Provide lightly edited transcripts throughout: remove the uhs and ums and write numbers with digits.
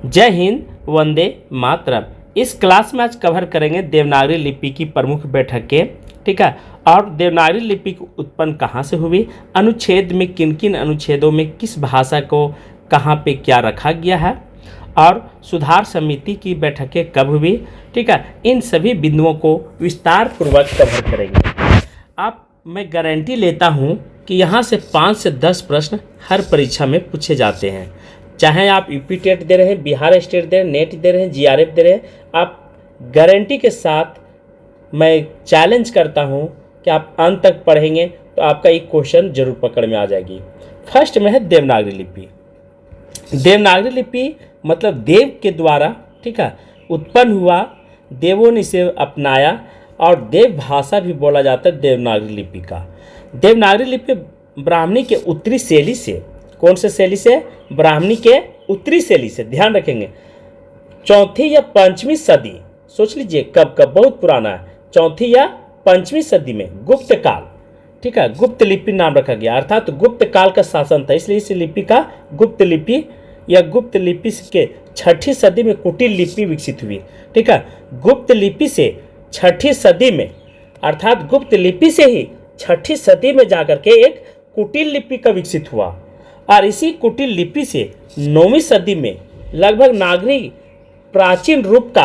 जय हिंद, वंदे मातरम। इस क्लास में आज कवर करेंगे देवनागरी लिपि की प्रमुख बैठकें, ठीक है। और देवनागरी लिपि उत्पन्न कहाँ से हुई, अनुच्छेद में किन किन अनुच्छेदों में किस भाषा को कहाँ पे क्या रखा गया है, और सुधार समिति की बैठकें कब हुई, ठीक है। इन सभी बिंदुओं को विस्तार पूर्वक कवर करेंगे। अब मैं गारंटी लेता हूँ कि यहाँ से 5 से 10 प्रश्न हर परीक्षा में पूछे जाते हैं। चाहे आप यूपी टेट दे रहे हैं, बिहार स्टेट दे रहे हैं, नेट दे रहे हैं, जीआरएफ दे रहे हैं, आप गारंटी के साथ मैं चैलेंज करता हूं कि आप अंत तक पढ़ेंगे तो आपका एक क्वेश्चन जरूर पकड़ में आ जाएगी। फर्स्ट में है देवनागरी लिपि। देवनागरी लिपि मतलब देव के द्वारा, ठीक है, उत्पन्न हुआ, देवों ने इसे अपनाया और देव भाषा भी बोला जाता है देवनागरी लिपि का। देवनागरी लिपि ब्राह्मणी के उत्तरी शैली से, कौन से शैली से? ब्राह्मणी के उत्तरी शैली से, ध्यान रखेंगे। 4वीं या 5वीं सदी, सोच लीजिए कब कब, बहुत पुराना है, 4वीं या 5वीं सदी में गुप्त काल, ठीक है, गुप्त लिपि नाम रखा गया, अर्थात गुप्त काल का शासन था, इसलिए इस लिपि का गुप्त लिपि या गुप्त लिपि के 6ठी सदी में कुटिल लिपि विकसित हुई, ठीक है। गुप्त लिपि से 6ठी सदी में, अर्थात गुप्त लिपि से ही 6ठी सदी में जाकर के एक कुटिल लिपि का विकसित हुआ, और इसी कुटिल लिपि से 9वीं सदी में लगभग नागरी प्राचीन रूप का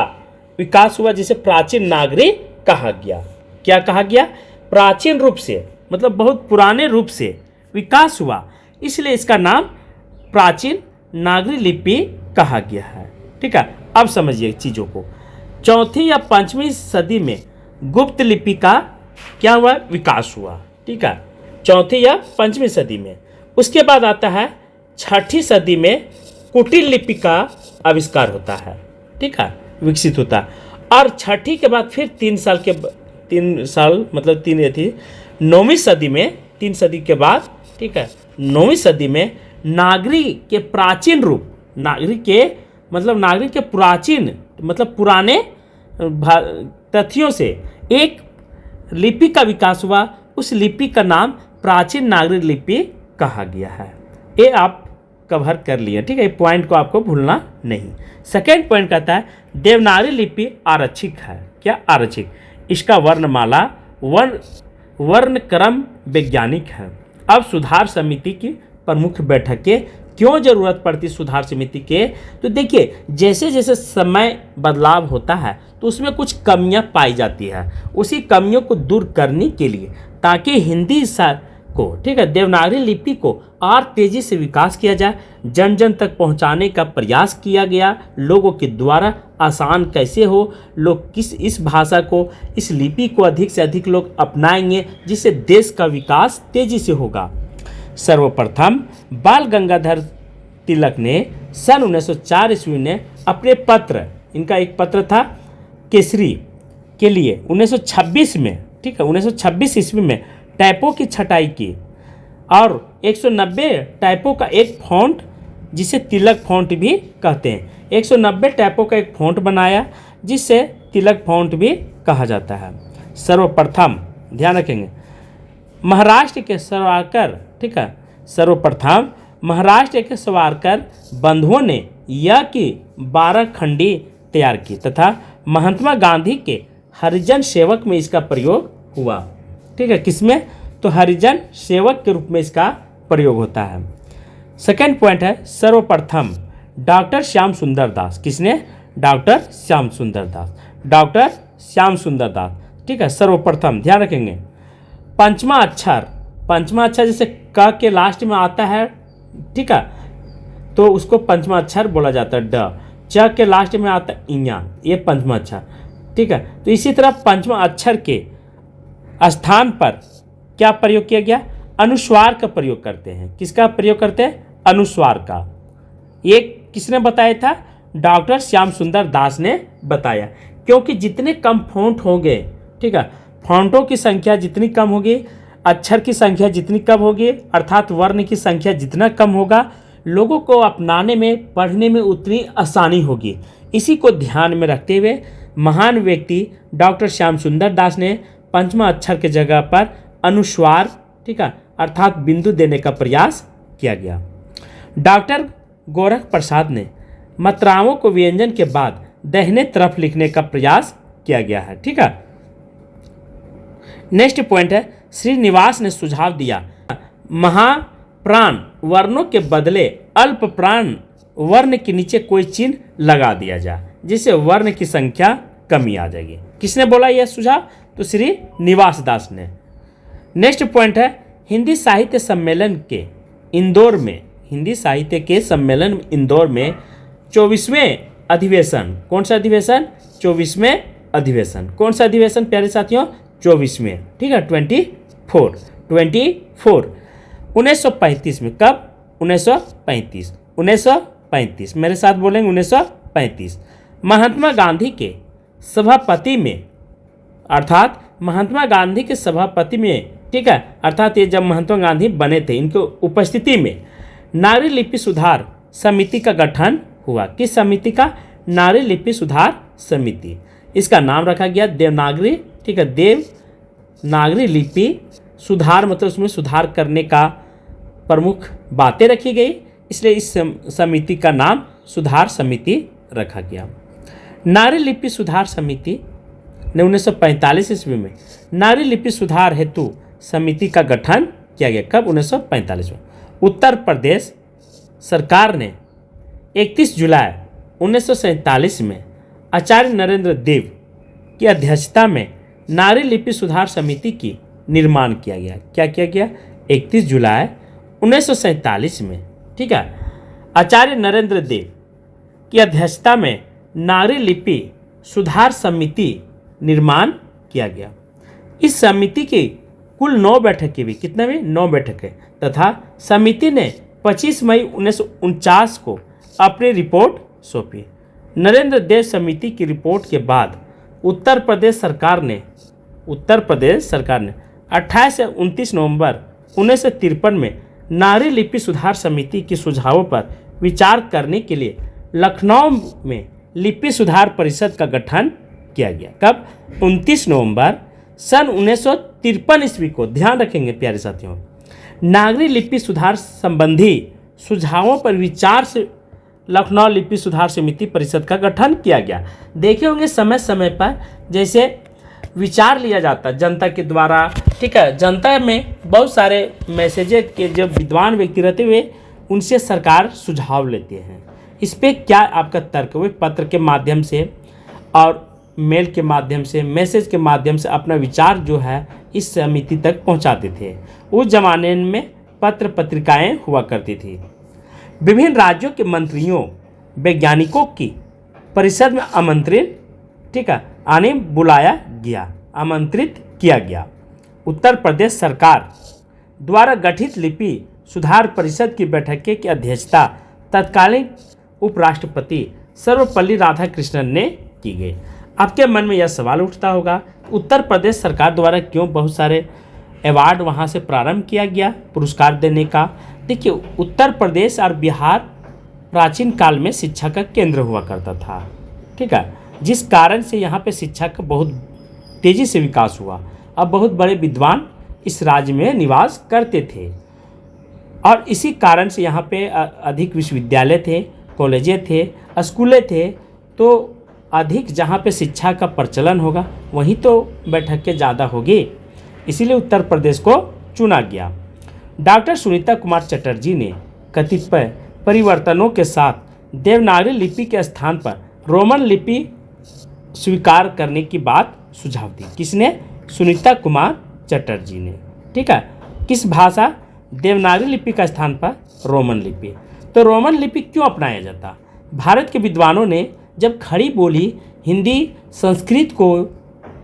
विकास हुआ, जिसे प्राचीन नागरी कहा गया। क्या कहा गया? प्राचीन रूप से, मतलब बहुत पुराने रूप से विकास हुआ, इसलिए इसका नाम प्राचीन नागरी लिपि कहा गया है, ठीक है। अब समझिए चीज़ों को। 4वीं या 5वीं सदी में गुप्त लिपि का क्या हुआ? विकास हुआ, ठीक है, 4वीं या 5वीं सदी में। उसके बाद आता है 6ठी सदी में कुटिल लिपि का आविष्कार होता है, ठीक है, विकसित होता है। और 6ठी के बाद फिर 3 साल मतलब 9वीं सदी में, 3 सदी के बाद, ठीक है, 9वीं सदी में नागरी के प्राचीन रूप, नागरी के प्राचीन मतलब पुराने तथ्यों से एक लिपि का विकास हुआ। उस लिपि का नाम प्राचीन नागरी लिपि कहा गया है। ये आप कवर कर लिए, ठीक है, पॉइंट को आपको भूलना नहीं। सेकेंड पॉइंट कहता है देवनागरी लिपि आरक्षित है। क्या आरक्षित? इसका वर्णमाला वर्ण क्रम वैज्ञानिक है। अब सुधार समिति की प्रमुख बैठकें, क्यों जरूरत पड़ती सुधार समिति के? तो देखिए, जैसे जैसे समय बदलाव होता है तो उसमें कुछ कमियां पाई जाती है। उसी कमियों को दूर करने के लिए, ताकि हिंदी को, ठीक है, देवनागरी लिपि को और तेजी से विकास किया जाए, जन जन तक पहुंचाने का प्रयास किया गया। लोगों के द्वारा आसान कैसे हो, लोग इस भाषा को, इस लिपि को अधिक से अधिक लोग अपनाएंगे, जिससे देश का विकास तेजी से होगा। सर्वप्रथम बाल गंगाधर तिलक ने सन 1904 ईस्वी में अपने पत्र, इनका एक पत्र था केसरी के लिए 1926 में, ठीक है, 1926 ईस्वी में टाइपों की छटाई की, और 190 टाइपों का एक फॉन्ट, जिसे तिलक फॉन्ट भी कहते हैं, 190 टाइपों का एक फॉन्ट बनाया, जिसे तिलक फॉन्ट भी कहा जाता है। सर्वप्रथम, ध्यान रखेंगे, महाराष्ट्र के सावरकर, ठीक है, सर्वप्रथम महाराष्ट्र के सावरकर बंधुओं ने यह की 12 खंडी तैयार की, तथा महात्मा गांधी के हरिजन सेवक में इसका प्रयोग हुआ, ठीक है, किसमें? तो हरिजन सेवक के रूप में इसका प्रयोग होता है। सेकेंड पॉइंट है सर्वप्रथम डॉक्टर श्याम सुंदर दास। किसने? डॉक्टर श्याम सुंदर दास, डॉक्टर श्याम सुंदर दास, ठीक है, सर्वप्रथम, ध्यान रखेंगे। पंचमा अक्षर जैसे क के लास्ट में आता है, ठीक है, तो उसको पंचमा अक्षर बोला जाता है। ड, च के लास्ट में आता है इया, ये पंचमा अक्षर, ठीक है। तो इसी तरह पंचमा अक्षर के स्थान पर क्या प्रयोग किया गया? अनुस्वार का प्रयोग करते हैं। किसका प्रयोग करते हैं? अनुस्वार का। ये किसने बताया था? डॉक्टर श्याम सुंदर दास ने बताया। क्योंकि जितने कम फॉन्ट होंगे, ठीक है, फॉन्टों की संख्या जितनी कम होगी, अक्षर की संख्या जितनी कम होगी, अर्थात वर्ण की संख्या जितना कम होगा, लोगों को अपनाने में, पढ़ने में उतनी आसानी होगी। इसी को ध्यान में रखते हुए महान व्यक्ति डॉक्टर श्याम सुंदर दास ने पंचमा अक्षर के जगह पर अनुस्वार, ठीक है, अर्थात बिंदु देने का प्रयास किया गया। डॉक्टर गोरख प्रसाद ने मात्राओं को व्यंजन के बाद दाहिने तरफ लिखने का प्रयास किया गया है। ठीक है, नेक्स्ट पॉइंट है, श्रीनिवास ने सुझाव दिया महाप्राण वर्णों के बदले अल्प प्राण वर्ण के नीचे कोई चिन्ह लगा दिया जाए, जिससे वर्ण की संख्या कमी आ जाएगी। किसने बोला यह सुझाव? तो श्री निवास दास ने। नेक्स्ट पॉइंट है, हिंदी साहित्य सम्मेलन के इंदौर में, हिंदी साहित्य के सम्मेलन इंदौर में 24वें अधिवेशन, कौन सा अधिवेशन? 24वें अधिवेशन। कौन सा अधिवेशन प्यारे साथियों? 24वें। ठीक है, 24 1935 में। कब? 1935 मेरे साथ बोलेंगे 1935। महात्मा गांधी के सभापति में, अर्थात महात्मा गांधी के सभापति में, ठीक है, अर्थात ये जब महात्मा गांधी बने थे, इनके उपस्थिति में नारी लिपि सुधार समिति का गठन हुआ। किस समिति का? नारी लिपि सुधार समिति। इसका नाम रखा गया देवनागरी। ठीक है, देवनागरी लिपि सुधार, मतलब उसमें सुधार करने का प्रमुख बातें रखी गई, इसलिए इस समिति का नाम सुधार समिति रखा गया। नारी लिपि सुधार समिति ने 1945 ईस्वी में नारी लिपि सुधार हेतु समिति का गठन किया गया। कब? 1945 में। उत्तर प्रदेश सरकार ने 31 जुलाई 1947 में आचार्य नरेंद्र देव की अध्यक्षता में नारी लिपि सुधार समिति की निर्माण किया गया। क्या किया गया? 31 जुलाई 1947 में, ठीक है, आचार्य नरेंद्र देव की अध्यक्षता में नारी लिपि सुधार समिति निर्माण किया गया। इस समिति की कुल 9 बैठकें भी, कितने में? 9 बैठकें, तथा समिति ने 25 मई 1949 को अपनी रिपोर्ट सौंपी। नरेंद्र देव समिति की रिपोर्ट के बाद उत्तर प्रदेश सरकार ने 28 से 29 नवंबर 1953 में नारी लिपि सुधार समिति के सुझावों पर विचार करने के लिए लखनऊ में लिपि सुधार परिषद का गठन किया गया। कब? 29 नवंबर सन 1953 ईस्वी को। ध्यान रखेंगे प्यारे साथियों, नागरी लिपि सुधार संबंधी सुझावों पर विचार से लखनऊ लिपि सुधार समिति परिषद का गठन किया गया। देखे होंगे समय समय पर जैसे विचार लिया जाता जनता के द्वारा, ठीक है, जनता में बहुत सारे मैसेजेस के जो विद्वान व्यक्ति रहते हुए उनसे सरकार सुझाव लेते हैं। इस पर क्या आपका तर्क? वे पत्र के माध्यम से और मेल के माध्यम से, मैसेज के माध्यम से अपना विचार जो है इस समिति तक पहुंचाते थे। उस जमाने में पत्र पत्रिकाएं हुआ करती थी। विभिन्न राज्यों के मंत्रियों, वैज्ञानिकों की परिषद में आमंत्रित किया गया। उत्तर प्रदेश सरकार द्वारा गठित लिपि सुधार परिषद की बैठक की अध्यक्षता तत्कालीन उपराष्ट्रपति सर्वपल्ली राधाकृष्णन ने की गई। आपके मन में यह सवाल उठता होगा, उत्तर प्रदेश सरकार द्वारा क्यों बहुत सारे अवार्ड वहाँ से प्रारंभ किया गया पुरस्कार देने का? देखिए, उत्तर प्रदेश और बिहार प्राचीन काल में शिक्षा का केंद्र हुआ करता था, ठीक है, जिस कारण से यहाँ पे शिक्षा का बहुत तेज़ी से विकास हुआ। अब बहुत बड़े विद्वान इस राज्य में निवास करते थे और इसी कारण से यहाँ पे अधिक विश्वविद्यालय थे, कॉलेजें थे, स्कूलें थे। तो अधिक जहाँ पे शिक्षा का प्रचलन होगा वहीं तो बैठकें ज़्यादा होगी, इसीलिए उत्तर प्रदेश को चुना गया। डॉक्टर सुनीता कुमार चटर्जी ने कतिपय परिवर्तनों के साथ देवनागरी लिपि के स्थान पर रोमन लिपि स्वीकार करने की बात सुझाव दी। किसने? सुनीता कुमार चटर्जी ने, ठीक है। किस भाषा? देवनागरी लिपि का स्थान पर रोमन लिपि। तो रोमन लिपि क्यों अपनाया जाता? भारत के विद्वानों ने जब खड़ी बोली हिंदी संस्कृत को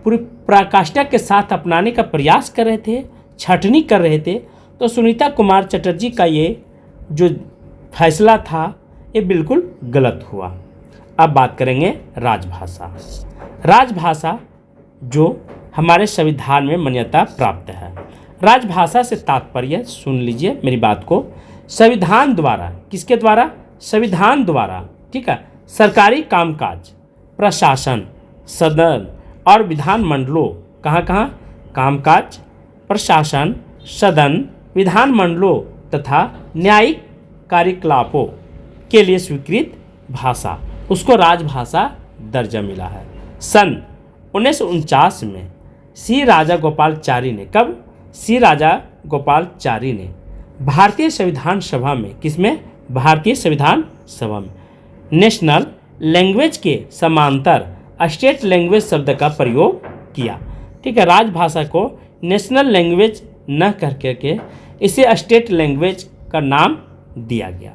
पूरी पराकाष्ठा के साथ अपनाने का प्रयास कर रहे थे, छटनी कर रहे थे, तो सुनीता कुमार चटर्जी का ये जो फैसला था ये बिल्कुल गलत हुआ। अब बात करेंगे राजभाषा। राजभाषा जो हमारे संविधान में मान्यता प्राप्त है। राजभाषा से तात्पर्य, सुन लीजिए मेरी बात को, संविधान द्वारा, किसके द्वारा? संविधान द्वारा, ठीक है, सरकारी कामकाज, प्रशासन, सदन और विधान मंडलों, कहाँ कामकाज, प्रशासन, सदन, विधान मंडलों तथा न्यायिक कार्यकलापों के लिए स्वीकृत भाषा, उसको राजभाषा दर्जा मिला है। सन 1949 में सी राजागोपालाचारी ने, कब? सी राजागोपालाचारी ने भारतीय संविधान सभा में, किसमें? भारतीय संविधान सभा में नेशनल लैंग्वेज के समांतर स्टेट लैंग्वेज शब्द का प्रयोग किया। ठीक है, राजभाषा को नेशनल लैंग्वेज न करके इसे स्टेट लैंग्वेज का नाम दिया गया।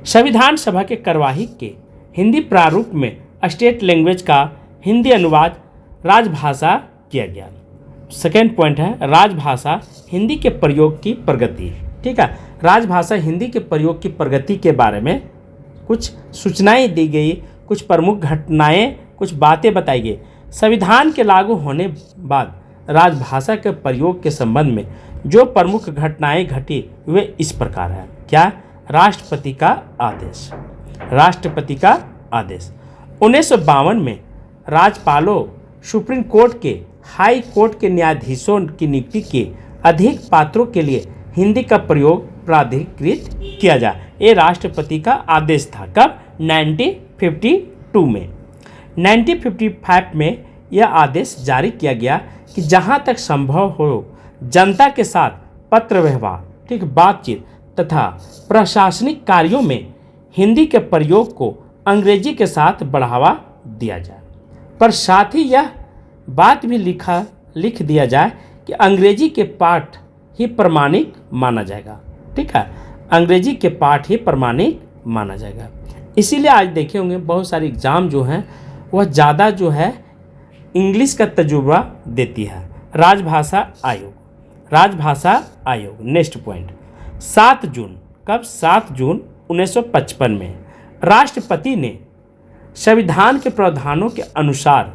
संविधान सभा के कार्यवाही के हिंदी प्रारूप में स्टेट लैंग्वेज का हिंदी अनुवाद राजभाषा किया गया। सेकेंड पॉइंट है राजभाषा हिंदी के प्रयोग की प्रगति। ठीक है, राजभाषा हिंदी के प्रयोग की प्रगति के बारे में कुछ सूचनाएं दी गई, कुछ प्रमुख घटनाएं, कुछ बातें बताई गई। संविधान के लागू होने बाद राजभाषा के प्रयोग के संबंध में जो प्रमुख घटनाएं घटी वे इस प्रकार है। क्या? राष्ट्रपति का आदेश। राष्ट्रपति का आदेश 1952 में राज्यपालों, सुप्रीम कोर्ट के, हाई कोर्ट के न्यायाधीशों की नियुक्ति के अधिक पात्रों के लिए हिंदी का प्रयोग प्राधिकृत किया जाए। ये राष्ट्रपति का आदेश था। कब? 1952 में। 1955 में यह आदेश जारी किया गया कि जहां तक संभव हो जनता के साथ पत्र व्यवहार, ठीक, बातचीत तथा प्रशासनिक कार्यों में हिंदी के प्रयोग को अंग्रेजी के साथ बढ़ावा दिया जाए, पर साथ ही यह बात भी लिख दिया जाए कि अंग्रेजी के पाठ ही प्रमाणिक माना जाएगा। ठीक है, अंग्रेजी के पाठ ही प्रमाणिक माना जाएगा। इसीलिए आज देखे होंगे बहुत सारे एग्ज़ाम जो हैं वह ज़्यादा जो है इंग्लिश का तजुर्बा देती है। राजभाषा आयोग, राजभाषा आयोग। नेक्स्ट पॉइंट 7 जून, कब? 7 जून 1955 में राष्ट्रपति ने संविधान के प्रावधानों के अनुसार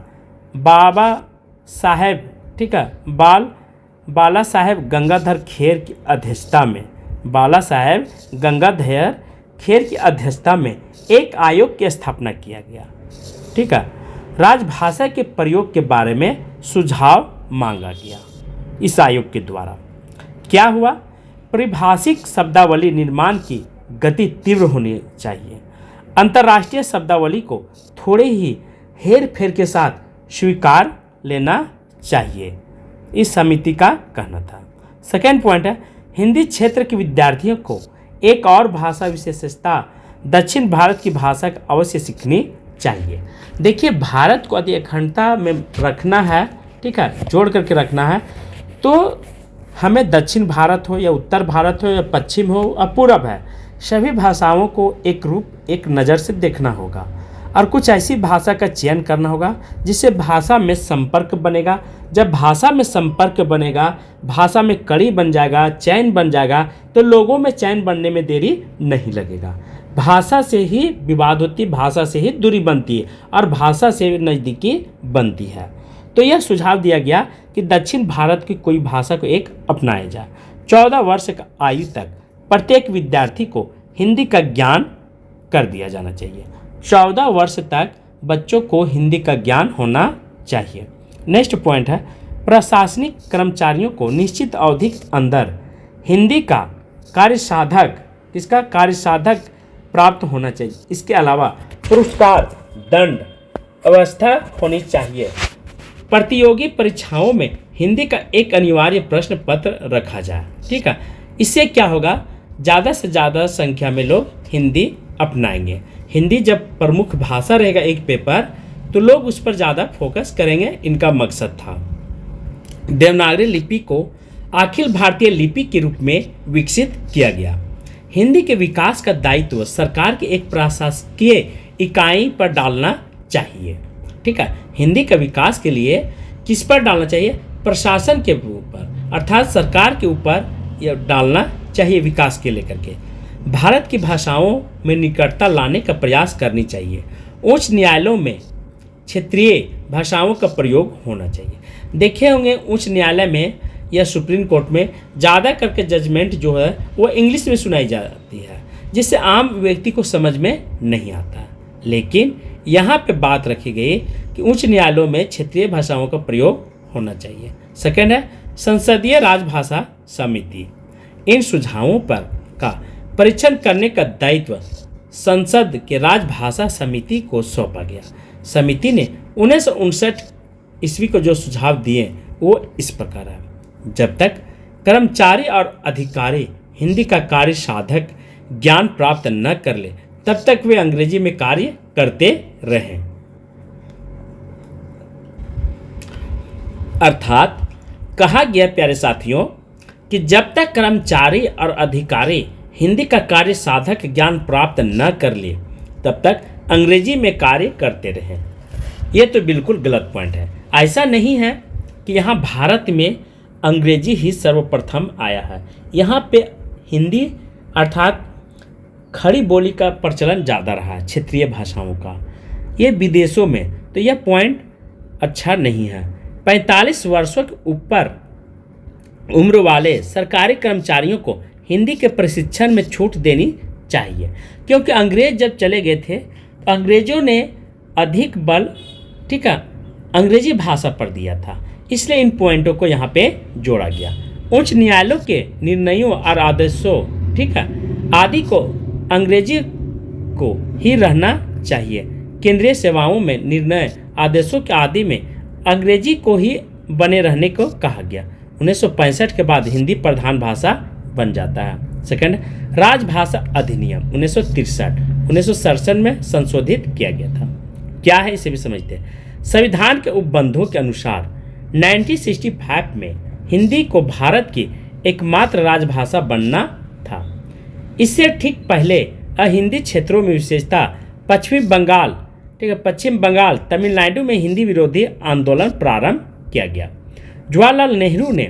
बाबा साहेब, ठीक है, बाला साहेब गंगाधर खेर की अध्यक्षता में, बाला साहेब गंगाधर खेर की अध्यक्षता में एक आयोग की स्थापना किया गया। ठीक है, राजभाषा के प्रयोग के बारे में सुझाव मांगा गया। इस आयोग के द्वारा क्या हुआ? परिभाषिक शब्दावली निर्माण की गति तीव्र होनी चाहिए। अंतर्राष्ट्रीय शब्दावली को थोड़े ही हेर फेर के साथ स्वीकार लेना चाहिए, इस समिति का कहना था। सेकेंड पॉइंट है हिंदी क्षेत्र के विद्यार्थियों को एक और भाषा विशेषता दक्षिण भारत की भाषा अवश्य सीखनी चाहिए। देखिए, भारत को यदि अखंडता में रखना है, ठीक है, जोड़ करके रखना है, तो हमें दक्षिण भारत हो या उत्तर भारत हो या पश्चिम हो या पूरब है, सभी भाषाओं को एक रूप, एक नज़र से देखना होगा और कुछ ऐसी भाषा का चयन करना होगा जिससे भाषा में संपर्क बनेगा। जब भाषा में संपर्क बनेगा, भाषा में कड़ी बन जाएगा, चयन बन जाएगा, तो लोगों में चयन बनने में देरी नहीं लगेगा। भाषा से ही विवाद होती, भाषा से ही दूरी बनती है और भाषा से नज़दीकी बनती है। तो यह सुझाव दिया गया कि दक्षिण भारत की कोई भाषा को एक अपनाया जाए। 14 वर्ष का आयु तक प्रत्येक विद्यार्थी को हिंदी का ज्ञान कर दिया जाना चाहिए। 14 वर्ष तक बच्चों को हिंदी का ज्ञान होना चाहिए। नेक्स्ट पॉइंट है प्रशासनिक कर्मचारियों को निश्चित अवधि के अंदर हिंदी का कार्यसाधक, इसका कार्यसाधक प्राप्त होना चाहिए। इसके अलावा पुरस्कार, दंड व्यवस्था होनी चाहिए। प्रतियोगी परीक्षाओं में हिंदी का एक अनिवार्य प्रश्न पत्र रखा जाए। ठीक है, इससे क्या होगा, ज़्यादा से ज़्यादा संख्या में लोग हिंदी अपनाएंगे। हिंदी जब प्रमुख भाषा रहेगा एक पेपर, तो लोग उस पर ज़्यादा फोकस करेंगे, इनका मकसद था। देवनागरी लिपि को अखिल भारतीय लिपि के रूप में विकसित किया गया। हिंदी के विकास का दायित्व सरकार की एक प्रशासकीय इकाई पर डालना चाहिए। ठीक है, हिंदी का विकास के लिए किस पर डालना चाहिए? प्रशासन के ऊपर, अर्थात सरकार के ऊपर यह डालना चाहिए विकास के लेकर के। भारत की भाषाओं में निकटता लाने का प्रयास करनी चाहिए। उच्च न्यायालयों में क्षेत्रीय भाषाओं का प्रयोग होना चाहिए। देखे होंगे उच्च न्यायालय में या सुप्रीम कोर्ट में ज़्यादा करके जजमेंट जो है वो इंग्लिश में सुनाई जाती है, जिससे आम व्यक्ति को समझ में नहीं आता। लेकिन यहाँ पे बात रखी गई कि उच्च न्यायालयों में क्षेत्रीय भाषाओं का प्रयोग होना चाहिए। सेकेंड है संसदीय राजभाषा समिति। इन सुझावों पर का परीक्षण करने का दायित्व संसद के राजभाषा समिति को सौंपा गया। समिति ने 1959 ईस्वी को जो सुझाव दिए वो इस प्रकार है। जब तक कर्मचारी और अधिकारी हिंदी का कार्य साधक ज्ञान प्राप्त न कर ले तब तक वे अंग्रेजी में कार्य करते रहें। अर्थात कहा गया प्यारे साथियों कि जब तक कर्मचारी और अधिकारी हिंदी का कार्य साधक ज्ञान प्राप्त न कर ले तब तक अंग्रेजी में कार्य करते रहें। यह तो बिल्कुल गलत पॉइंट है। ऐसा नहीं है कि यहाँ भारत में अंग्रेजी ही सर्वप्रथम आया है। यहाँ पे हिंदी अर्थात खड़ी बोली का प्रचलन ज़्यादा रहा है, क्षेत्रीय भाषाओं का। ये विदेशों में तो यह पॉइंट अच्छा नहीं है। 45 वर्षों के ऊपर उम्र वाले सरकारी कर्मचारियों को हिंदी के प्रशिक्षण में छूट देनी चाहिए, क्योंकि अंग्रेज जब चले गए थे तो अंग्रेजों ने अधिक बल अंग्रेजी भाषा पर दिया था, इसलिए इन पॉइंटों को यहाँ पे जोड़ा गया। उच्च न्यायालयों के निर्णयों और आदेशों आदि को अंग्रेजी को ही रहना चाहिए। केंद्रीय सेवाओं में निर्णय आदेशों के आदि में अंग्रेजी को ही बने रहने को कहा गया। 1965 के बाद हिंदी प्रधान भाषा बन जाता है। सेकंड, राजभाषा अधिनियम 1967 में संशोधित किया गया था। क्या है इसे भी समझते हैं। संविधान के उपबंधों के अनुसार 1965 में हिंदी को भारत की एकमात्र राजभाषा बनना था। इससे ठीक पहले अहिंदी क्षेत्रों में विशेषता पश्चिम बंगाल तमिलनाडु में हिंदी विरोधी आंदोलन प्रारंभ किया गया। जवाहरलाल नेहरू ने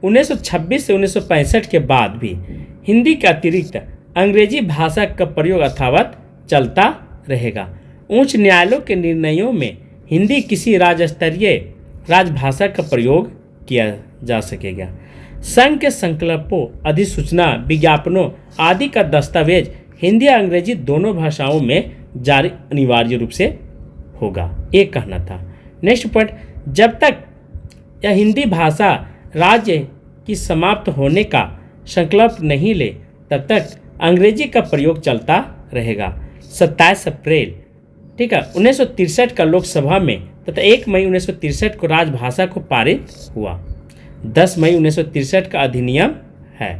1926 से 1965 के बाद भी हिंदी के अतिरिक्त अंग्रेजी भाषा का प्रयोग यथावत चलता रहेगा। उच्च न्यायालयों के निर्णयों में हिंदी किसी राज्यस्तरीय राजभाषा का प्रयोग किया जा सकेगा। संघ के संकल्पों, अधिसूचना, विज्ञापनों आदि का दस्तावेज हिंदी और अंग्रेजी दोनों भाषाओं में जारी अनिवार्य रूप से होगा, ये कहना था। नेक्स्ट पॉइंट, जब तक यह हिंदी भाषा राज्य की समाप्त होने का संकल्प नहीं ले तब तक अंग्रेजी का प्रयोग चलता रहेगा। 27 अप्रैल 1963 का लोकसभा में तथा 1 मई 1963 को राजभाषा को पारित हुआ। 10 मई 1963 का अधिनियम है।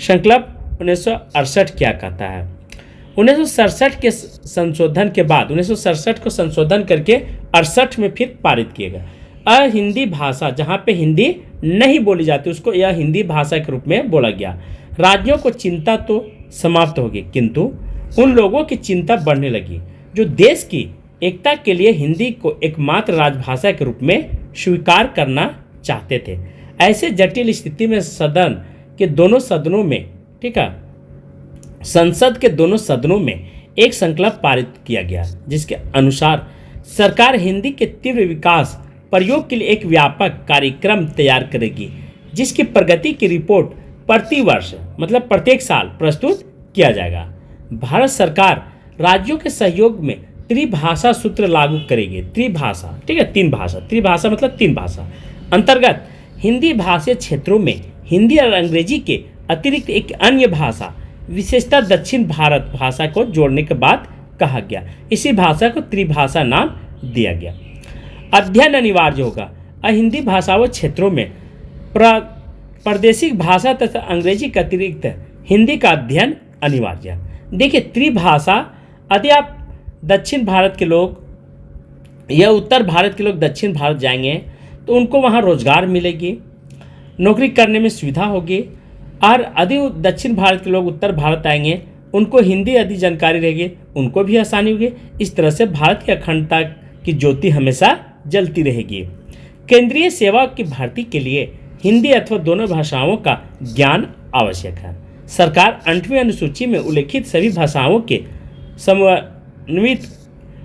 संकल्प 1968 क्या कहता है। 1967 के संशोधन के बाद 1967 को संशोधन करके 68 में फिर पारित किया गया। अहिंदी भाषा जहाँ पे हिंदी नहीं बोली जाती उसको यह हिंदी भाषा के रूप में बोला गया। राज्यों को चिंता तो समाप्त होगी, किंतु उन लोगों की चिंता बढ़ने लगी जो देश की एकता के लिए हिंदी को एकमात्र राजभाषा के रूप में स्वीकार करना चाहते थे। ऐसे जटिल स्थिति में सदन के दोनों सदनों में संसद के दोनों सदनों में एक संकल्प पारित किया गया, जिसके अनुसार सरकार हिंदी के तीव्र विकास प्रयोग के लिए एक व्यापक कार्यक्रम तैयार करेगी, जिसकी प्रगति की रिपोर्ट प्रतिवर्ष मतलब प्रत्येक साल प्रस्तुत किया जाएगा। भारत सरकार राज्यों के सहयोग में त्रिभाषा सूत्र लागू करेगी। त्रिभाषा तीन भाषा, त्रिभाषा मतलब तीन भाषा अंतर्गत हिंदी भाषी क्षेत्रों में हिंदी और अंग्रेजी के अतिरिक्त एक अन्य भाषा विशेषता दक्षिण भारत भाषा को जोड़ने के बाद कहा गया। इसी भाषा को त्रिभाषा नाम दिया गया। अध्ययन अनिवार्य होगा। हिंदी भाषाओं क्षेत्रों में प्रादेशिक भाषा तथा अंग्रेजी के अतिरिक्त हिंदी का अध्ययन अनिवार्य। देखिए, त्रिभाषा यदि आप दक्षिण भारत के लोग या उत्तर भारत के लोग दक्षिण भारत जाएंगे तो उनको वहाँ रोजगार मिलेगी, नौकरी करने में सुविधा होगी, और यदि दक्षिण भारत के लोग उत्तर भारत आएंगे उनको हिंदी यदि जानकारी रहेगी उनको भी आसानी होगी। इस तरह से भारत की अखंडता की ज्योति हमेशा जलती रहेगी। केंद्रीय सेवा की भर्ती के लिए हिंदी अथवा दोनों भाषाओं का ज्ञान आवश्यक है। सरकार 8वीं अनुसूची में उल्लेखित सभी भाषाओं के समन्वित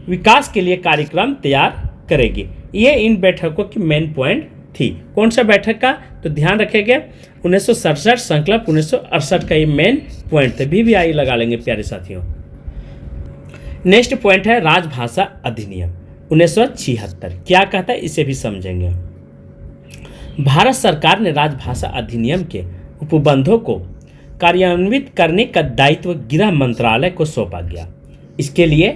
विकास के लिए कार्यक्रम तैयार करेगी। ये इन बैठकों की मेन पॉइंट थी। कौन सा बैठक का, तो ध्यान रखेंगे 1967 संकल्प 1968 का ये मेन पॉइंट थे। VVI लगा लेंगे प्यारे साथियों। नेक्स्ट पॉइंट है राजभाषा अधिनियम 1976 क्या कहता है, इसे भी समझेंगे। भारत सरकार ने राजभाषा अधिनियम के उपबंधों को कार्यान्वित करने का दायित्व गृह मंत्रालय को सौंपा गया। इसके लिए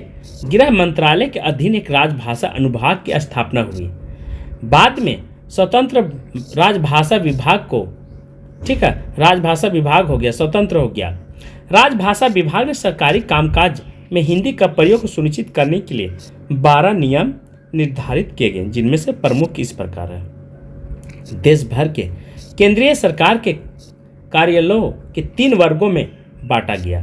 गृह मंत्रालय के अधीन एक राजभाषा अनुभाग की स्थापना हुई। बाद में स्वतंत्र राजभाषा विभाग को, ठीक है, राजभाषा विभाग हो गया, स्वतंत्र हो गया। राजभाषा विभाग ने सरकारी कामकाज में हिंदी का प्रयोग सुनिश्चित करने के लिए 12 नियम निर्धारित किए गए, जिनमें से प्रमुख इस प्रकार है। देश भर के केंद्रीय सरकार के कार्यालयों के 3 वर्गों में बांटा गया,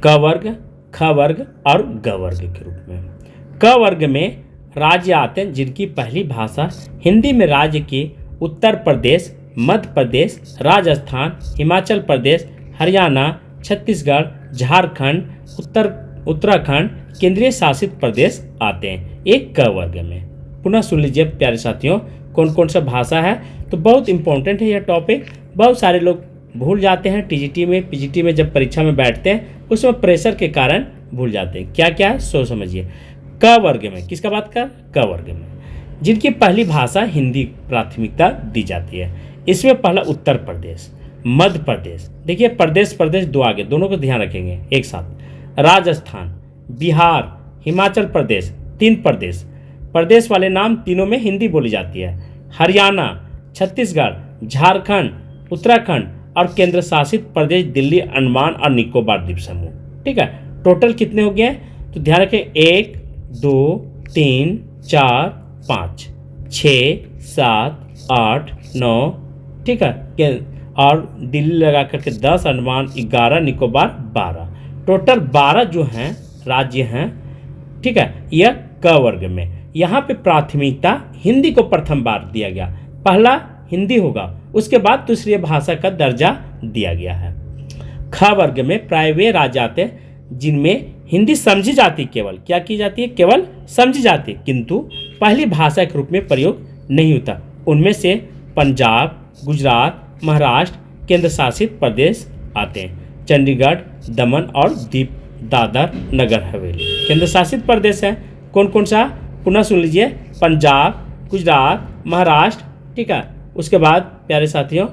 क वर्ग, ख वर्ग और ग वर्ग के रूप में। क वर्ग में राज्य आते हैं जिनकी पहली भाषा हिंदी में राज्य के उत्तर प्रदेश, मध्य प्रदेश, राजस्थान, हिमाचल प्रदेश, हरियाणा, छत्तीसगढ़, झारखंड, उत्तराखंड केंद्रीय शासित प्रदेश आते हैं एक क वर्ग में। पुनः सुन लीजिए प्यारे साथियों, कौन कौन सा भाषा है, तो बहुत इंपॉर्टेंट है यह टॉपिक। बहुत सारे लोग भूल जाते हैं टीजीटी में, पीजीटी में जब परीक्षा में बैठते हैं उसमें प्रेशर के कारण भूल जाते हैं। क्या क्या है सो समझिए। क वर्ग में किसका बात कर, क वर्ग में जिनकी पहली भाषा हिंदी प्राथमिकता दी जाती है। इसमें पहला उत्तर प्रदेश, मध्य प्रदेश, देखिए प्रदेश प्रदेश 2 आगे, दोनों को ध्यान रखेंगे एक साथ। राजस्थान, बिहार, हिमाचल प्रदेश 3 प्रदेश, प्रदेश वाले नाम तीनों में हिंदी बोली जाती है। हरियाणा, छत्तीसगढ़, झारखंड, उत्तराखंड और केंद्र शासित प्रदेश दिल्ली, अंडमान और निकोबार द्वीप समूह। ठीक है, टोटल कितने हो गए तो ध्यान रखें 1 2 3 4 5 6 7 8 9, ठीक है, और दिल्ली लगा करके 10, अंडमान 11, निकोबार 12, टोटल 12 जो हैं राज्य हैं। ठीक है, यह क वर्ग में। यहाँ पे प्राथमिकता हिंदी को प्रथम बार दिया गया, पहला हिंदी होगा, उसके बाद दूसरी भाषा का दर्जा दिया गया है। ख वर्ग में प्राय वे राज्य आते हैं जिनमें हिंदी समझी जाती, केवल क्या की जाती है, केवल समझी जाती, किंतु पहली भाषा के रूप में प्रयोग नहीं होता। उनमें से पंजाब, गुजरात, महाराष्ट्र केंद्र शासित प्रदेश आते हैं। चंडीगढ़, दमन और दीप, दादर, नगर हवेली केंद्र शासित प्रदेश है। कौन कौन सा, पुनः सुन लीजिए, पंजाब, गुजरात, महाराष्ट्र, ठीक है, उसके बाद प्यारे साथियों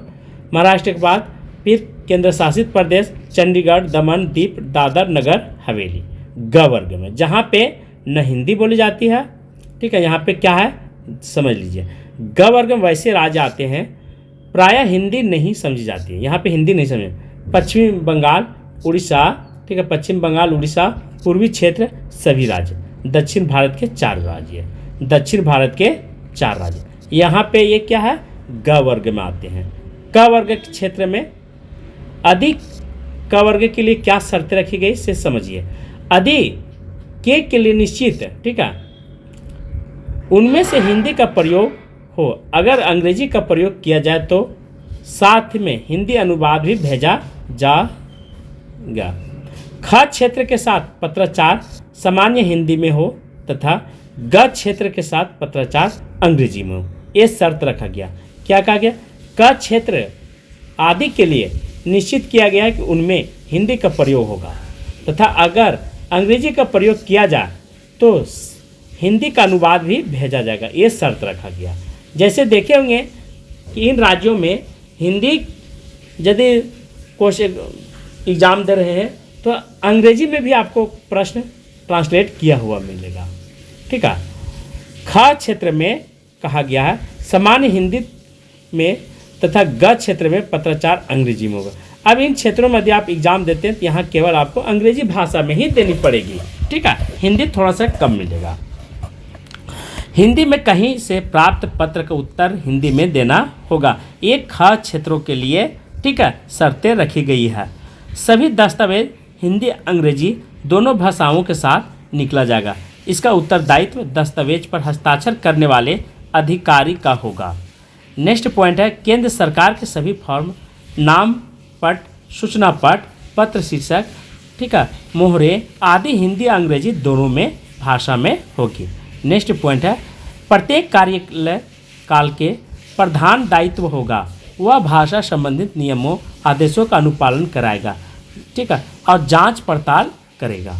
महाराष्ट्र के बाद फिर केंद्र शासित प्रदेश चंडीगढ़, दमन, दीप, दादर, नगर हवेली। ग वर्ग में जहाँ पे न हिंदी बोली जाती है, ठीक है, यहाँ पे क्या है समझ लीजिए। ग वर्ग में वैसे राज्य आते हैं प्रायः हिंदी नहीं समझी जाती है, यहाँ पे हिंदी नहीं समझे। पश्चिमी बंगाल, उड़ीसा, ठीक है, पश्चिम बंगाल, उड़ीसा, पूर्वी क्षेत्र सभी राज्य, दक्षिण भारत के 4 राज्य, दक्षिण भारत के 4 राज्य, यहाँ पे ये क्या है ग वर्ग में आते हैं। क वर्ग के क्षेत्र में अधिक, क वर्ग के लिए क्या शर्तें रखी गई से समझिए। अधिक के लिए निश्चित, ठीक है, उनमें से हिंदी का प्रयोग हो, अगर अंग्रेजी का प्रयोग किया जाए तो साथ में हिंदी अनुवाद भी भेजा जाएगा। ख क्षेत्र के साथ पत्राचार सामान्य हिंदी में हो तथा ग क्षेत्र के साथ पत्राचार अंग्रेजी में हो, ये शर्त रखा गया। क्या कहा गया, क क्षेत्र आदि के लिए निश्चित किया गया है कि उनमें हिंदी का प्रयोग होगा तथा अगर अंग्रेजी का प्रयोग किया जाए तो हिंदी का अनुवाद भी भेजा जाएगा, ये शर्त रखा गया। जैसे देखे होंगे कि इन राज्यों में हिंदी यदि क्वेश्चन एग्जाम दे रहे हैं तो अंग्रेजी में भी आपको प्रश्न ट्रांसलेट किया हुआ मिलेगा। ठीक है, ख क्षेत्र में कहा गया है सामान्य हिंदी में तथा ग क्षेत्र में पत्राचार अंग्रेजी में होगा। अब इन क्षेत्रों में यदि आप एग्जाम देते हैं तो यहाँ केवल आपको अंग्रेजी भाषा में ही देनी पड़ेगी। ठीक है, हिंदी थोड़ा सा कम मिलेगा। हिंदी में कहीं से प्राप्त पत्र का उत्तर हिंदी में देना होगा। एक ख क्षेत्रों के लिए, ठीक है, शर्तें रखी गई है। सभी दस्तावेज हिंदी अंग्रेजी दोनों भाषाओं के साथ निकला जाएगा। इसका उत्तरदायित्व दस्तावेज पर हस्ताक्षर करने वाले अधिकारी का होगा। नेक्स्ट पॉइंट है केंद्र सरकार के सभी फॉर्म, नाम पट, सूचना पट, पत्र शीर्षक, ठीक है, मोहरे आदि हिंदी अंग्रेजी दोनों में भाषा में होगी। नेक्स्ट पॉइंट है प्रत्येक कार्यकाल काल के प्रधान दायित्व होगा, वह भाषा संबंधित नियमों आदेशों का अनुपालन कराएगा, ठीक है, और जांच पड़ताल करेगा।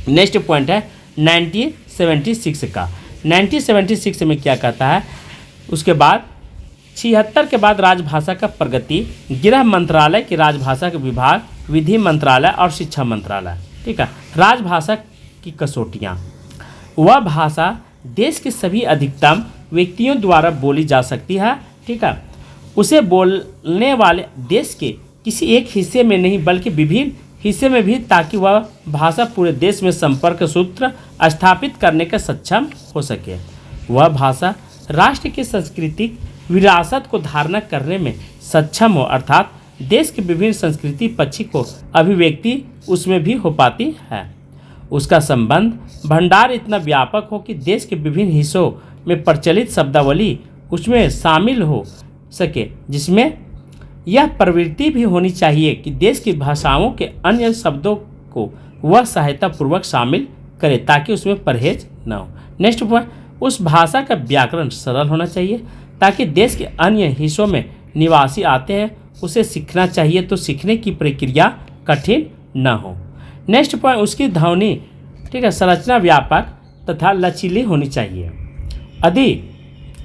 नेक्स्ट पॉइंट है 1976 का। 1976 में क्या कहता है, उसके बाद 76 के बाद राजभाषा का प्रगति, गृह मंत्रालय की राजभाषा के विभाग, विधि मंत्रालय और शिक्षा मंत्रालय। ठीक है, राजभाषा की कसौटियाँ, वह भाषा देश के सभी अधिकतम व्यक्तियों द्वारा बोली जा सकती है। ठीक है, उसे बोलने वाले देश के किसी एक हिस्से में नहीं बल्कि विभिन्न हिस्से में भी, ताकि वह भाषा पूरे देश में संपर्क सूत्र स्थापित करने का सक्षम हो सके। वह भाषा राष्ट्र की सांस्कृतिक विरासत को धारण करने में सक्षम हो, अर्थात देश के विभिन्न संस्कृति पक्षी को अभिव्यक्ति उसमें भी हो पाती है। उसका संबंध भंडार इतना व्यापक हो कि देश के विभिन्न हिस्सों में प्रचलित शब्दावली उसमें शामिल हो सके, जिसमें यह प्रवृत्ति भी होनी चाहिए कि देश की भाषाओं के अन्य शब्दों को वह सहायतापूर्वक शामिल करे ताकि उसमें परहेज न हो। नेक्स्ट पॉइंट, उस भाषा का व्याकरण सरल होना चाहिए ताकि देश के अन्य हिस्सों में निवासी आते हैं उसे सीखना चाहिए तो सीखने की प्रक्रिया कठिन न हो। नेक्स्ट पॉइंट, उसकी ध्वनि, ठीक है, संरचना व्यापक तथा लचीली होनी चाहिए। यदि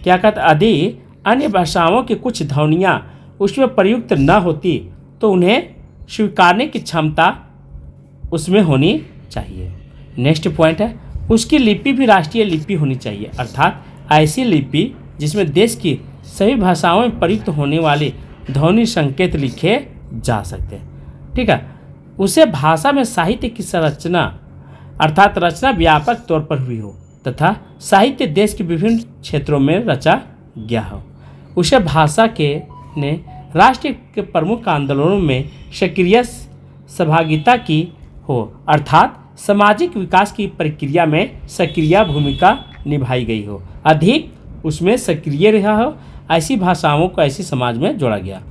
क्या कहते, यदि अन्य भाषाओं की कुछ ध्वनियाँ उसमें प्रयुक्त न होती तो उन्हें स्वीकारने की क्षमता उसमें होनी चाहिए। नेक्स्ट पॉइंट है, उसकी लिपि भी राष्ट्रीय लिपि होनी चाहिए, अर्थात ऐसी लिपि जिसमें देश की सभी भाषाओं में प्रयुक्त होने वाले ध्वनि संकेत लिखे जा सकते हैं। ठीक है, उसे भाषा में साहित्य की संरचना अर्थात रचना व्यापक तौर पर हुई हो तथा साहित्य देश के विभिन्न क्षेत्रों में रचा गया हो। उसे भाषा के ने राष्ट्र के प्रमुख आंदोलनों में सक्रिय सहभागिता की हो, अर्थात सामाजिक विकास की प्रक्रिया में सक्रिय भूमिका निभाई गई हो, अधिक उसमें सक्रिय रहा हो। ऐसी भाषाओं को ऐसी समाज में जोड़ा गया।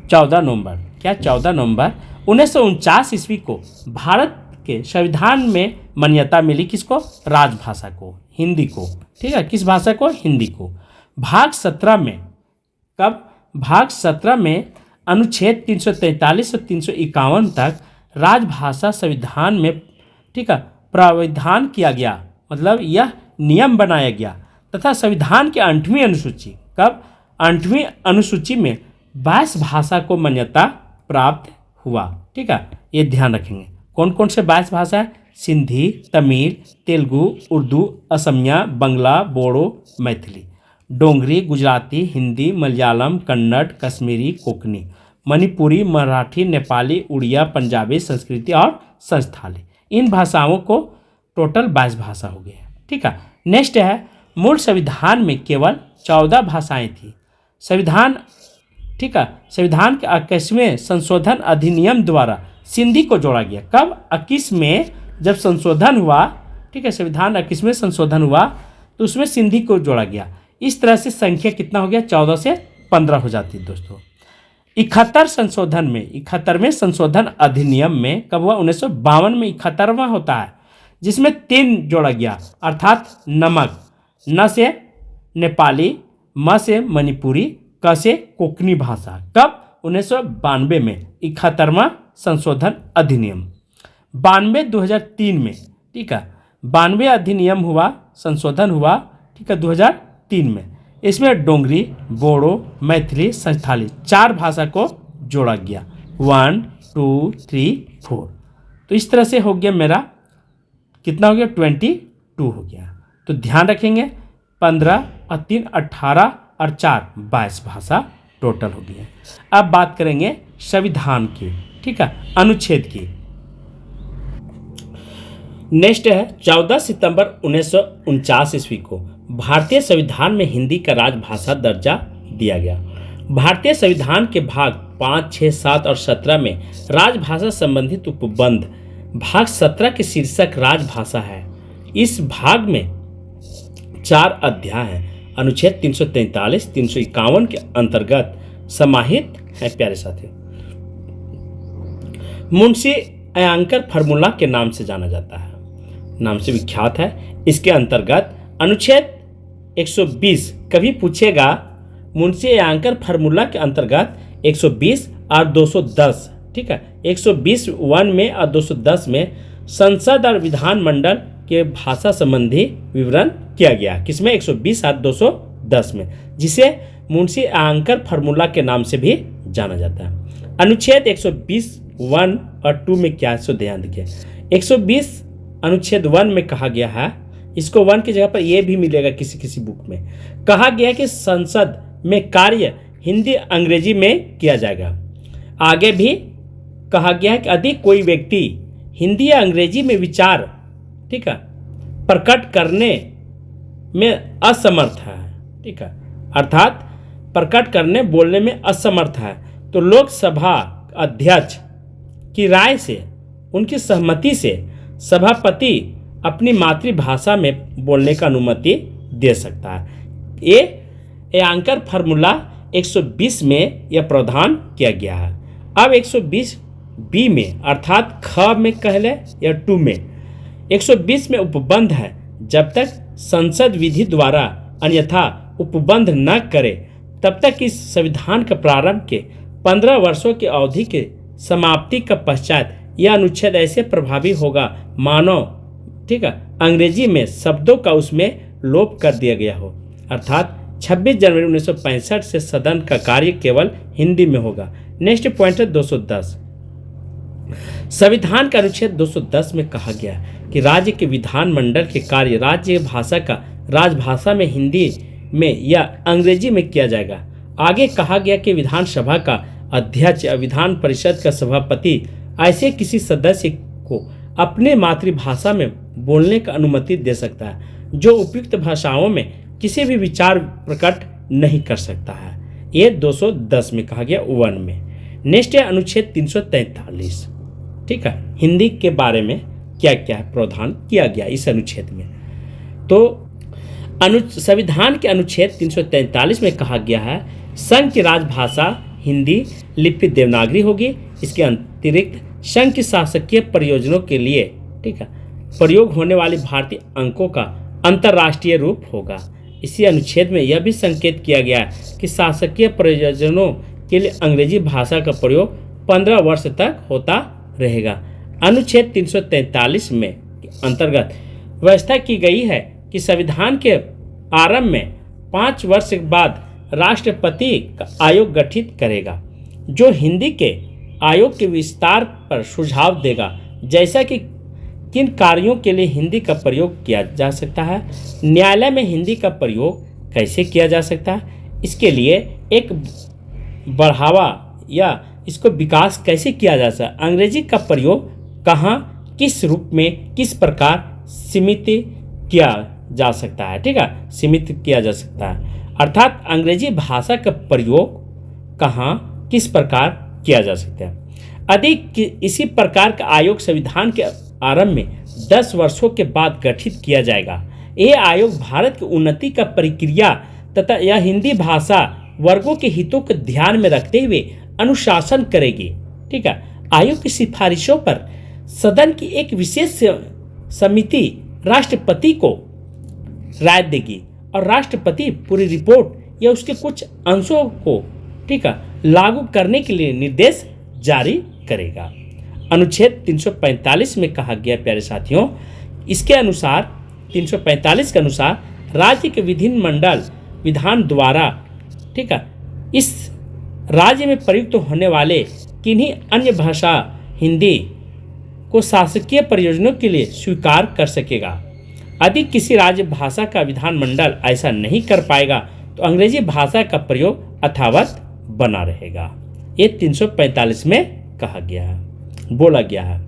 14 नवंबर 1949 ईस्वी को भारत के संविधान में मान्यता मिली किसको, राजभाषा को, हिंदी को। ठीक है, किस भाषा को, हिंदी को। भाग 17 में, कब, भाग 17 में अनुच्छेद 343 और 351 तक राजभाषा संविधान में, ठीक है, प्रावधान किया गया, मतलब यह नियम बनाया गया तथा संविधान की 8वीं अनुसूची, कब, 8वीं अनुसूची में 22 भाषा को मान्यता प्राप्त हुआ। ठीक है, ये ध्यान रखेंगे। कौन कौन से 22 भाषा है, सिंधी, तमिल, तेलुगु, उर्दू, असमिया, बंगला, बोडो, मैथिली, डोंगरी, गुजराती, हिंदी, मलयालम, कन्नड़, कश्मीरी, कोंकणी, मणिपुरी, मराठी, नेपाली, उड़िया, पंजाबी, संस्कृति और संस्थाली। इन भाषाओं को टोटल 22 भाषा हो गए। ठीक है, नेक्स्ट है, मूल संविधान में केवल 14 भाषाएं थी। संविधान, ठीक है, संविधान के 21वें संशोधन अधिनियम द्वारा सिंधी को जोड़ा गया। कब, 21 में जब संशोधन हुआ, ठीक है, संविधान 21वें संशोधन हुआ तो उसमें सिंधी को जोड़ा गया। इस तरह से संख्या कितना हो गया, 14 से 15 हो जाती है दोस्तों। 71 संशोधन में, 71वें संशोधन अधिनियम में कब हुआ, 1952 में 71वां होता है, जिसमें 3 जोड़ा गया, अर्थात नमक, न से नेपाली, म से मणिपुरी, क से कोंकणी भाषा। कब, 1992 में 71वां संशोधन अधिनियम। 2003 में, ठीक है, 92 अधिनियम हुआ, संशोधन हुआ, ठीक है, 2003 में। इसमें डोंगरी, बोडो, मैथिली, संस्थाली 4 भाषा को जोड़ा गया, 1, 2, 3, 4। तो इस तरह से हो गया मेरा, कितना हो गया, 22 हो गया। तो ध्यान रखेंगे 15 और 3 18 और 4 22 भाषा टोटल हो गई है। अब बात करेंगे संविधान की, ठीक है, अनुच्छेद की। नेक्स्ट है 14 सितंबर 1949 ईस्वी को भारतीय संविधान में हिंदी का राजभाषा दर्जा दिया गया। भारतीय संविधान के भाग 5, 6, 7 और 17 में राजभाषा संबंधित उपबंध भाग 17 के शीर्षक राजभाषा है। इस भाग में 4 अध्याय हैं। अनुच्छेद 343, 351 के अंतर्गत समाहित है। प्यारे साथियों, मुंशी अय्यंकर फार्मूला के नाम से जाना जाता है, नाम से विख्यात है। इसके अंतर्गत अनुच्छेद 120 कभी पूछेगा, मुंशी अय्यंकर फार्मूला के अंतर्गत 120 और 210, ठीक है, 120(1) में और 210 में संसद और विधानमंडल के भाषा संबंधी विवरण किया गया। किसमें, 120 और 210 में, जिसे मुंशी आंकर फार्मूला के नाम से भी जाना जाता है। अनुच्छेद 120 1 और 2 में क्या है सो ध्यान दीजिए। 120 अनुच्छेद 1 में कहा गया है, इसको 1 की जगह पर ये भी मिलेगा किसी किसी बुक में, कहा गया है कि संसद में कार्य हिंदी अंग्रेजी में किया जाएगा। आगे भी कहा गया है कि यदि कोई व्यक्ति हिंदी या अंग्रेजी में विचार, ठीक है, प्रकट करने में असमर्थ है, ठीक है, अर्थात प्रकट करने बोलने में असमर्थ है, तो लोकसभा अध्यक्ष की राय से, उनकी सहमति से सभापति अपनी मातृभाषा में बोलने का अनुमति दे सकता है। ये आंकर फार्मूला 120 में यह प्रावधान किया गया है। अब 120 बी में अर्थात ख में कह ले या 2 में 120 में उपबंध है, जब तक संसद विधि द्वारा अन्यथा उपबंध न करे तब तक इस संविधान के प्रारंभ के 15 वर्षों की अवधि के समाप्ति का पश्चात यह अनुच्छेद ऐसे प्रभावी होगा मानो, ठीक है, अंग्रेजी में शब्दों का उसमें लोप कर दिया गया हो, अर्थात 26 जनवरी 1965 से सदन का कार्य केवल हिंदी में होगा। नेक्स्ट पॉइंट है 210। संविधान के अनुच्छेद 210 में कहा गया कि राज्य के विधानमंडल के कार्य राज्य भाषा का राजभाषा में हिंदी में या अंग्रेजी में किया जाएगा। आगे कहा गया कि विधानसभा का अध्यक्ष या विधान परिषद का सभापति ऐसे किसी सदस्य को अपने मातृभाषा में बोलने का अनुमति दे सकता है जो उपयुक्त भाषाओं में किसी भी विचार प्रकट नहीं कर सकता है। ये 210 में कहा गया 1 में। नेक्स्ट है अनुच्छेद 343, ठीक है, हिंदी के बारे में क्या क्या प्रावधान किया गया इस अनुच्छेद में। तो संविधान के अनुच्छेद 343 में कहा गया है संघ की राजभाषा हिंदी लिपि देवनागरी होगी। इसके अतिरिक्त संघ की शासकीय प्रयोजनों के लिए, ठीक है, प्रयोग होने वाली भारतीय अंकों का अंतर्राष्ट्रीय रूप होगा। इसी अनुच्छेद में यह भी संकेत किया गया है कि शासकीय प्रयोजनों के लिए अंग्रेजी भाषा का प्रयोग 15 वर्ष तक होता रहेगा। अनुच्छेद 343 में अंतर्गत व्यवस्था की गई है कि संविधान के आरंभ में 5 वर्ष के बाद राष्ट्रपति का आयोग गठित करेगा जो हिंदी के आयोग के विस्तार पर सुझाव देगा, जैसा कि किन कार्यों के लिए हिंदी का प्रयोग किया जा सकता है, न्यायालय में हिंदी का प्रयोग कैसे किया जा सकता है, इसके लिए एक बढ़ावा या इसको विकास कैसे किया जा सकता है, अंग्रेजी का प्रयोग कहाँ, किस रूप में, किस प्रकार सीमित किया जा सकता है, ठीक है, सीमित किया जा सकता है, अर्थात अंग्रेजी भाषा का प्रयोग कहाँ, किस प्रकार किया जा सकता है। अधिक इसी प्रकार का आयोग संविधान के आरंभ में 10 वर्षों के बाद गठित किया जाएगा। यह आयोग भारत की उन्नति का प्रक्रिया तथा यह हिंदी भाषा वर्गों के हितों को ध्यान में रखते हुए अनुशासन करेगी, ठीक है। आयोग की सिफारिशों पर सदन की एक विशेष समिति राष्ट्रपति को राय देगी और राष्ट्रपति पूरी रिपोर्ट या उसके कुछ अंशों को, ठीक है, लागू करने के लिए निर्देश जारी करेगा। अनुच्छेद 345 में कहा गया प्यारे साथियों, इसके अनुसार 345 के अनुसार राज्य के विधिमंडल विधान द्वारा, ठीक है, इस राज्य में प्रयुक्त होने वाले किन्हीं अन्य भाषा हिंदी को शासकीय प्रयोजनों के लिए स्वीकार कर सकेगा। यदि किसी राज्य भाषा का विधानमंडल ऐसा नहीं कर पाएगा तो अंग्रेजी भाषा का प्रयोग यथावत बना रहेगा। ये 345 में कहा गया है, बोला गया है।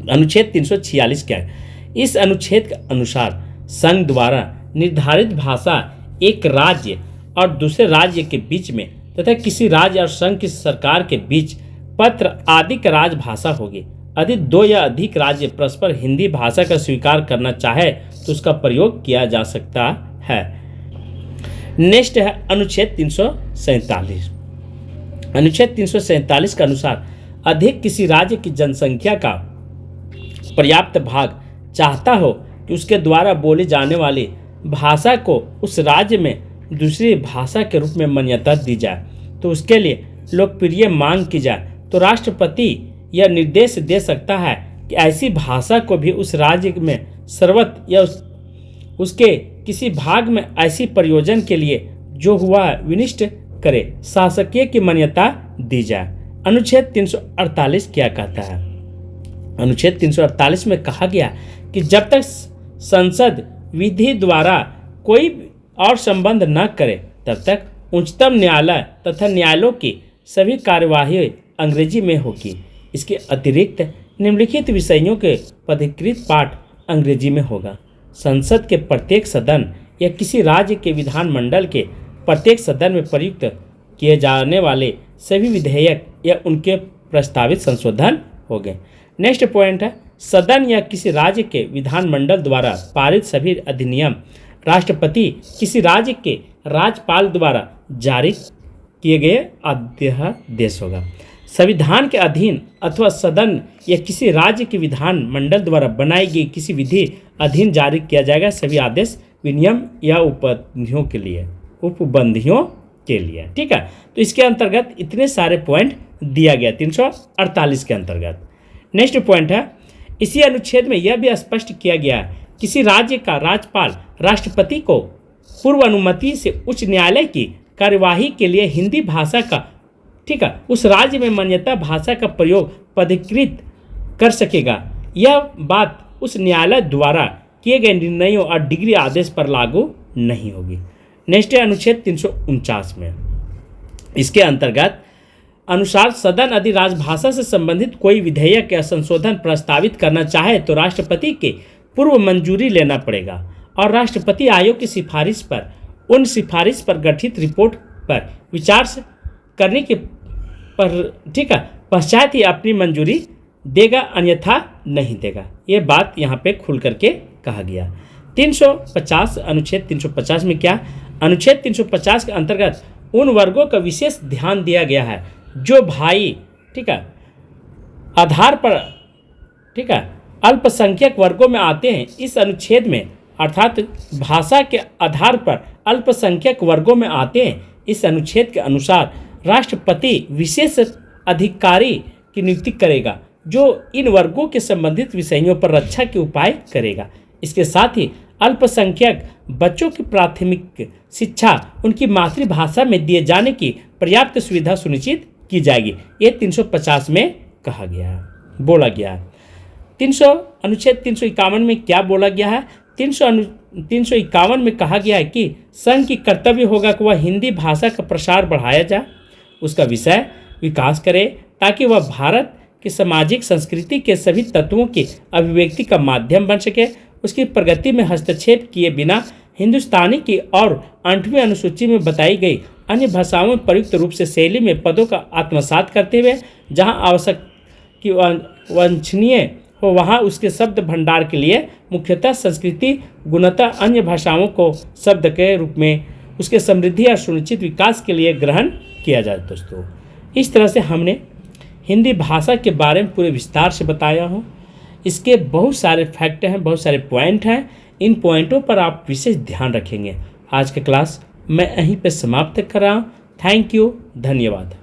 अनुच्छेद 346 क्या है? इस अनुच्छेद के अनुसार संघ द्वारा निर्धारित भाषा एक राज्य और दूसरे राज्य के बीच में तथा किसी राज्य और संघ की सरकार के बीच पत्र आदि का राजभाषा होगी। यदि 2 या अधिक राज्य परस्पर हिंदी भाषा का स्वीकार करना चाहे तो उसका प्रयोग किया जा सकता है। नेक्स्ट है अनुच्छेद 347। अनुच्छेद 347 के अनुसार अधिक किसी राज्य की जनसंख्या का पर्याप्त भाग चाहता हो कि उसके द्वारा बोली जाने वाली भाषा को उस राज्य में दूसरी भाषा के रूप में मान्यता दी जाए तो उसके लिए लोकप्रिय मांग की जाए तो राष्ट्रपति यह निर्देश दे सकता है कि ऐसी भाषा को भी उस राज्य में सर्वत्र या उसके किसी भाग में ऐसी प्रयोजन के लिए जो हुआ विनिष्ट करे, शासकीय की मान्यता दी जाए। अनुच्छेद 348 क्या कहता है? अनुच्छेद 348 में कहा गया कि जब तक संसद विधि द्वारा कोई और संबंध न करे तब तक उच्चतम न्यायालय तथा न्यायालयों की सभी कार्यवाही अंग्रेजी में होगी। इसके अतिरिक्त निम्नलिखित विषयों के पदीकृत पाठ अंग्रेजी में होगा। संसद के प्रत्येक सदन या किसी राज्य के विधानमंडल के प्रत्येक सदन में प्रयुक्त किए जाने वाले सभी विधेयक या उनके प्रस्तावित संशोधन हो गए। नेक्स्ट पॉइंट है, सदन या किसी राज्य के विधानमंडल द्वारा पारित सभी अधिनियम राष्ट्रपति किसी राज्य के राज्यपाल द्वारा जारी किए गए अध्यादेश होगा। संविधान के अधीन अथवा सदन या किसी राज्य के विधान मंडल द्वारा बनाई गई किसी विधि अधीन जारी किया जाएगा सभी आदेश विनियम या उपबंधियों के लिए। ठीक है, तो इसके अंतर्गत इतने सारे पॉइंट दिया गया 348 के अंतर्गत। नेक्स्ट पॉइंट है, इसी अनुच्छेद में यह भी स्पष्ट किया गया किसी राज्य का राज्यपाल राष्ट्रपति को पूर्व अनुमति से उच्च न्यायालय की कार्यवाही के लिए हिंदी भाषा का, ठीक है, उस राज्य में मान्यता भाषा का प्रयोग पदीकृत कर सकेगा। यह बात उस न्यायालय द्वारा किए गए निर्णयों और डिग्री आदेश पर लागू नहीं होगी। नेक्स्ट है अनुच्छेद 349 में, इसके अंतर्गत अनुसार सदन यदि राजभाषा से संबंधित कोई विधेयक या संशोधन प्रस्तावित करना चाहे तो राष्ट्रपति के पूर्व मंजूरी लेना पड़ेगा और राष्ट्रपति आयोग की सिफारिश पर उन सिफारिश पर गठित रिपोर्ट पर विचार करने के ठीक है पश्चात ही अपनी मंजूरी देगा, अन्यथा नहीं देगा। ये बात यहाँ पे खुल करके कहा गया। 350 अनुच्छेद 350 में क्या, अनुच्छेद 350 के अंतर्गत उन वर्गों का विशेष ध्यान दिया गया है जो भाई, ठीक है, आधार पर, ठीक है, अल्पसंख्यक वर्गों में आते हैं। इस अनुच्छेद में अर्थात भाषा के आधार पर अल्पसंख्यक वर्गों में आते हैं। इस अनुच्छेद के अनुसार राष्ट्रपति विशेष अधिकारी की नियुक्ति करेगा जो इन वर्गों के संबंधित विषयों पर रक्षा के उपाय करेगा। इसके साथ ही अल्पसंख्यक बच्चों की प्राथमिक शिक्षा उनकी मातृभाषा में दिए जाने की पर्याप्त सुविधा सुनिश्चित की जाएगी। ये 350 में कहा गया है, बोला गया है। अनुच्छेद 351 में क्या बोला गया है? 351 में कहा गया है कि संघ की कर्तव्य होगा कि वह हिंदी भाषा का प्रसार बढ़ाया जाए, उसका विषय विकास करे ताकि वह भारत की सामाजिक संस्कृति के सभी तत्वों की अभिव्यक्ति का माध्यम बन सके। उसकी प्रगति में हस्तक्षेप किए बिना हिंदुस्तानी की और 8वीं अनुसूची में बताई गई अन्य भाषाओं में प्रयुक्त रूप से शैली में पदों का आत्मसात करते हुए जहां आवश्यक कि वांछनीय हो वहां उसके शब्द भंडार के लिए मुख्यतः संस्कृति गुणतः अन्य भाषाओं को शब्द के रूप में उसके समृद्धि और सुनिश्चित विकास के लिए ग्रहण किया जाए। दोस्तों, इस तरह से हमने हिंदी भाषा के बारे में पूरे विस्तार से बताया हूँ। इसके बहुत सारे फैक्ट हैं, बहुत सारे पॉइंट हैं। इन पॉइंटों पर आप विशेष ध्यान रखेंगे। आज का क्लास मैं यहीं पे समाप्त कर रहा हूँ। थैंक यू, धन्यवाद।